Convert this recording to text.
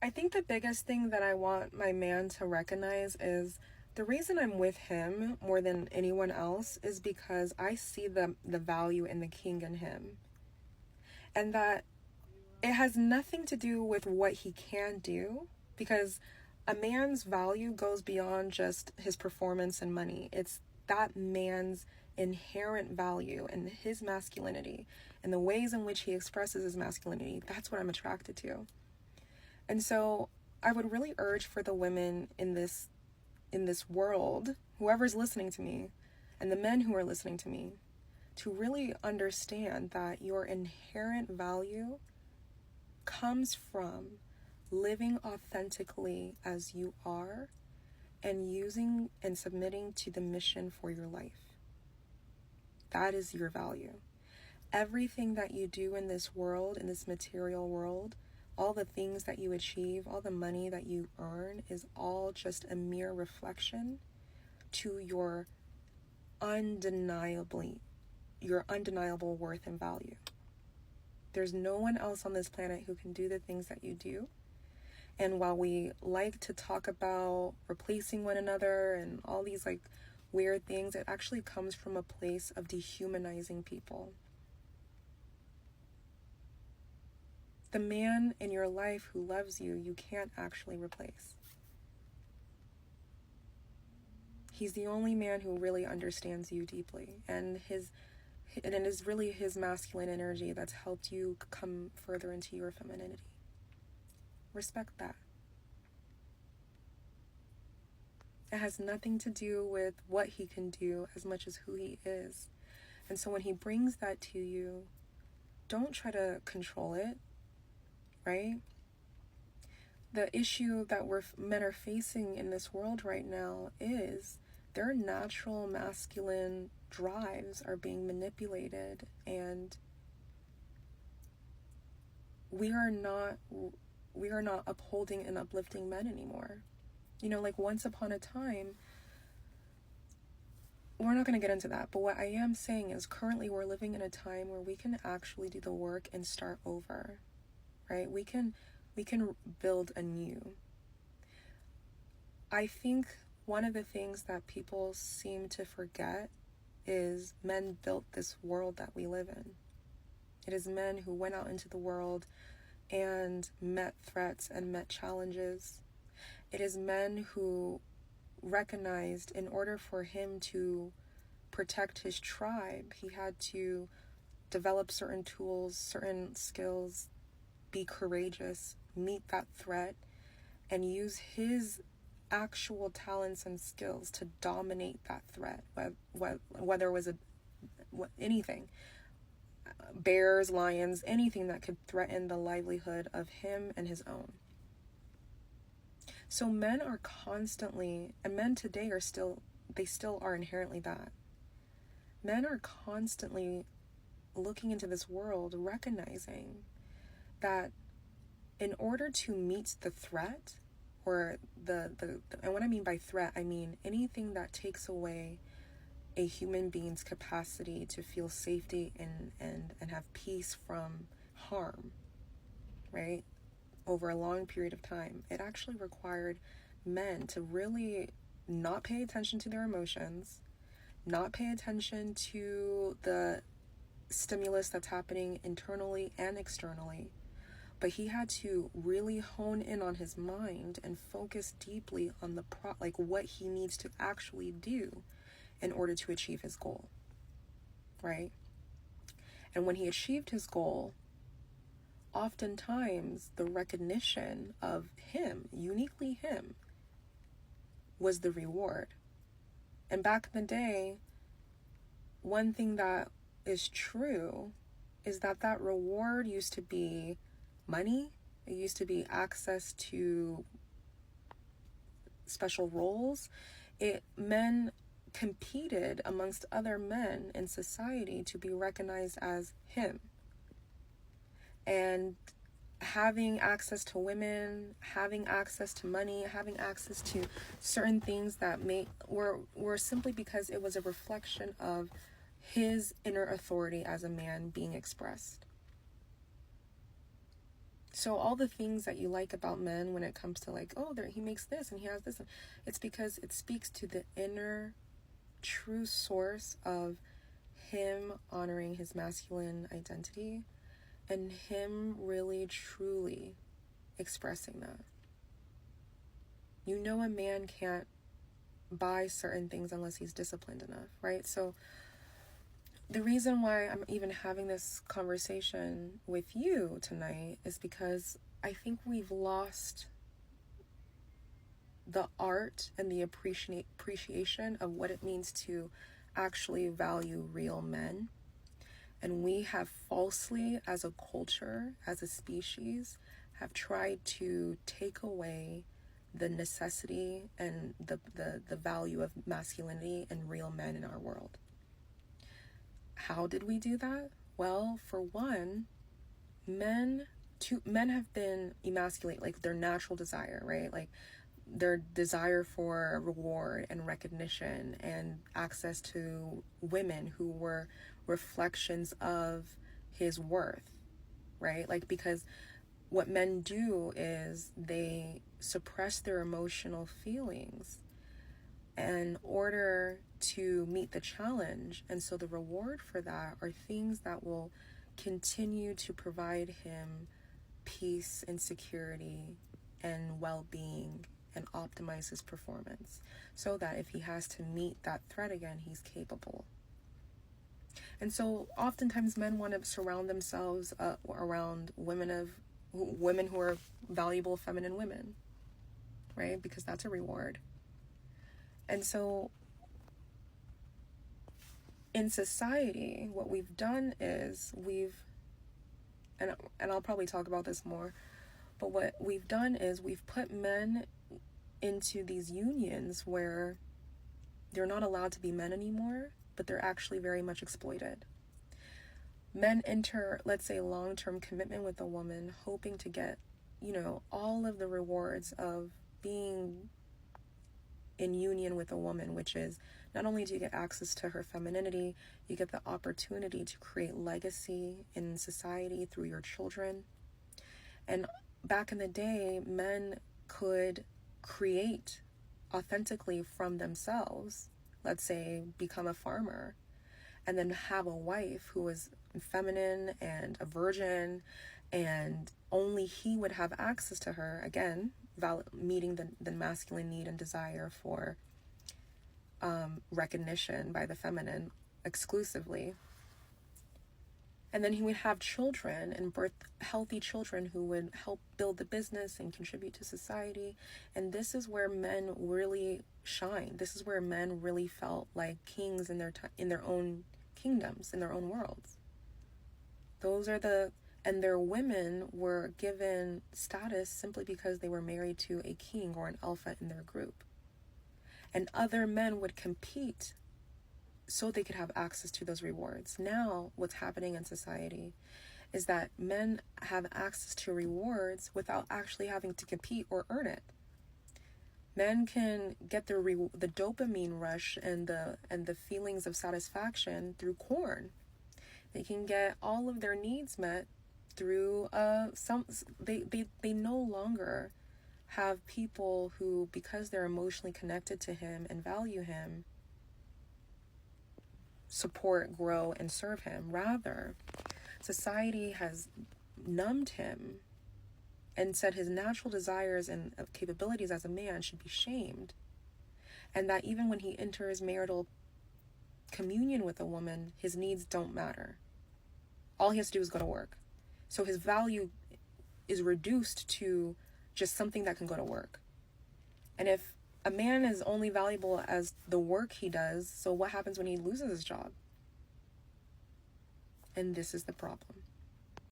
I think the biggest thing that I want my man to recognize is the reason I'm with him more than anyone else is because I see the value in the king in him. And that it has nothing to do with what he can do, because a man's value goes beyond just his performance and money. It's that man's inherent value and his masculinity and the ways in which he expresses his masculinity. That's what I'm attracted to. And so I would really urge for the women in this world, whoever's listening to me, and the men who are listening to me, to really understand that your inherent value comes from living authentically as you are and using and submitting to the mission for your life. That is your value. Everything that you do in this world, in this material world, all the things that you achieve, all the money that you earn is all just a mere reflection to your undeniable worth and value. There's no one else on this planet who can do the things that you do. And while we like to talk about replacing one another and all these like weird things, it actually comes from a place of dehumanizing people. The man in your life who loves you, you can't actually replace. He's the only man who really understands you deeply, and it is really his masculine energy that's helped you come further into your femininity. Respect that. It has nothing to do with what he can do as much as who he is. And so when he brings that to you, don't try to control it, right? The issue that men are facing in this world right now is their natural masculine drives are being manipulated, and we are not upholding and uplifting men anymore. You know, like once upon a time, we're not going to get into that, but what I am saying is currently we're living in a time where we can actually do the work and start over, right? We can build anew. I think one of the things that people seem to forget is men built this world that we live in. It is men who went out into the world and met threats and met challenges. It is men who recognized in order for him to protect his tribe, he had to develop certain tools, certain skills, be courageous, meet that threat, and use his actual talents and skills to dominate that threat, whether it was anything, bears, lions, anything that could threaten the livelihood of him and his own. So men are constantly, and men today are still are inherently that. Men are constantly looking into this world, recognizing that in order to meet the threat, or and what I mean by threat, I mean anything that takes away a human being's capacity to feel safety and have peace from harm, right? Over a long period of time, it actually required men to really not pay attention to their emotions, not pay attention to the stimulus that's happening internally and externally, but he had to really hone in on his mind and focus deeply on what he needs to actually do in order to achieve his goal, right? And when he achieved his goal, oftentimes the recognition of him, uniquely him, was the reward. And back in the day, one thing that is true is that reward used to be money. It used to be access to special roles. Men competed amongst other men in society to be recognized as him. And having access to women, having access to money, having access to certain things that were simply because it was a reflection of his inner authority as a man being expressed. So all the things that you like about men when it comes to like, oh, he makes this and he has this, it's because it speaks to the inner true source of him honoring his masculine identity and him really truly expressing that. You know, a man can't buy certain things unless he's disciplined enough, right? So the reason why I'm even having this conversation with you tonight is because I think we've lost the art and the appreciation of what it means to actually value real men. And we have falsely, as a culture, as a species, have tried to take away the necessity and the value of masculinity and real men in our world. How did we do that? Well, for one, men have been emasculated, like their natural desire, right? Like their desire for reward and recognition and access to women who were reflections of his worth, right? Like, because what men do is they suppress their emotional feelings in order to meet the challenge. And so the reward for that are things that will continue to provide him peace and security and well-being and optimize his performance so that if he has to meet that threat again, he's capable. And so oftentimes men want to surround themselves around women who are valuable feminine women, right? Because that's a reward. And so in society, what we've done is and I'll probably talk about this more, but what we've done is we've put men into these unions where they're not allowed to be men anymore, but they're actually very much exploited. Men enter, let's say, long-term commitment with a woman, hoping to get, all of the rewards of being in union with a woman, which is not only do you get access to her femininity, you get the opportunity to create legacy in society through your children. And back in the day, men could create authentically from themselves, let's say become a farmer, and then have a wife who was feminine and a virgin, and only he would have access to her, again, meeting the masculine need and desire for recognition by the feminine exclusively. And then he would have children and birth healthy children who would help build the business and contribute to society. And this is where men really shine. This is where men really felt like kings in their own kingdoms, in their own worlds. And their women were given status simply because they were married to a king or an alpha in their group. And other men would compete so they could have access to those rewards. Now, what's happening in society is that men have access to rewards without actually having to compete or earn it. Men can get the dopamine rush and the feelings of satisfaction through corn. They can get all of their needs met through they no longer have people who, because they're emotionally connected to him and value him, support, grow, and serve him. Rather, society has numbed him and said his natural desires and capabilities as a man should be shamed, and that even when he enters marital communion with a woman, his needs don't matter. All he has to do is go to work. So his value is reduced to just something that can go to work. And if a man is only valuable as the work he does, so what happens when he loses his job? And this is the problem.